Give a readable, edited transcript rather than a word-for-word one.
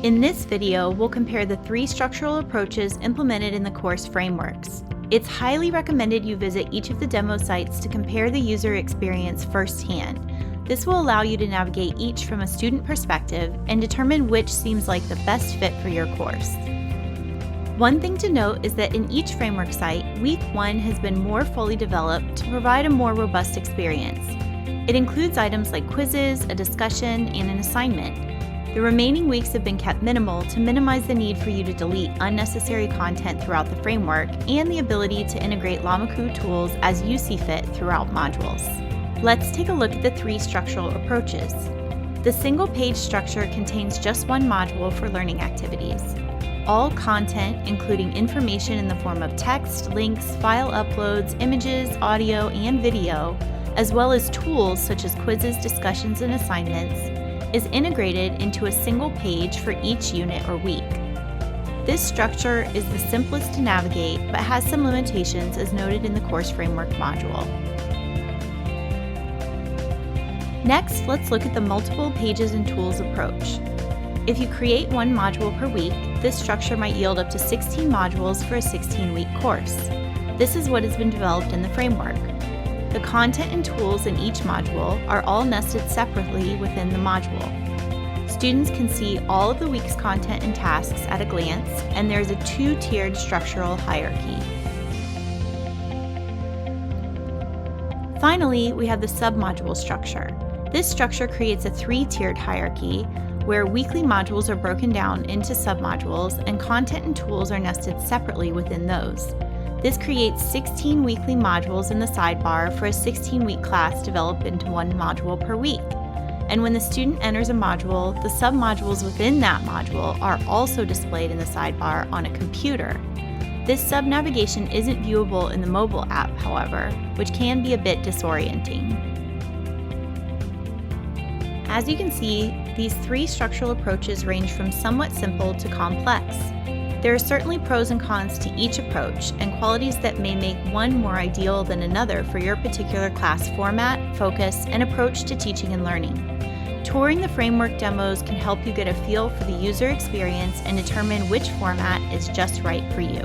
In this video, we'll compare the 3 structural approaches implemented in the course frameworks. It's highly recommended you visit each of the demo sites to compare the user experience firsthand. This will allow you to navigate each from a student perspective and determine which seems like the best fit for your course. One thing to note is that in each framework site, Week 1 has been more fully developed to provide a more robust experience. It includes items like quizzes, a discussion, and an assignment. The remaining weeks have been kept minimal to minimize the need for you to delete unnecessary content throughout the framework and the ability to integrate Lamaku tools as you see fit throughout modules. Let's take a look at the 3 structural approaches. The single-page structure contains just one module for learning activities. All content, including information in the form of text, links, file uploads, images, audio, and video, as well as tools such as quizzes, discussions, and assignments, is integrated into a single page for each unit or week. This structure is the simplest to navigate, but has some limitations as noted in the course framework module. Next, let's look at the multiple pages and tools approach. If you create one module per week, this structure might yield up to 16 modules for a 16-week course. This is what has been developed in the framework. The content and tools in each module are all nested separately within the module. Students can see all of the week's content and tasks at a glance, and there is a 2-tiered structural hierarchy. Finally, we have the submodule structure. This structure creates a 3-tiered hierarchy where weekly modules are broken down into submodules and content and tools are nested separately within those. This creates 16 weekly modules in the sidebar for a 16-week class developed into one module per week. And when the student enters a module, the submodules within that module are also displayed in the sidebar on a computer. This sub-navigation isn't viewable in the mobile app, however, which can be a bit disorienting. As you can see, these 3 structural approaches range from somewhat simple to complex. There are certainly pros and cons to each approach and qualities that may make one more ideal than another for your particular class format, focus, and approach to teaching and learning. Touring the framework demos can help you get a feel for the user experience and determine which format is just right for you.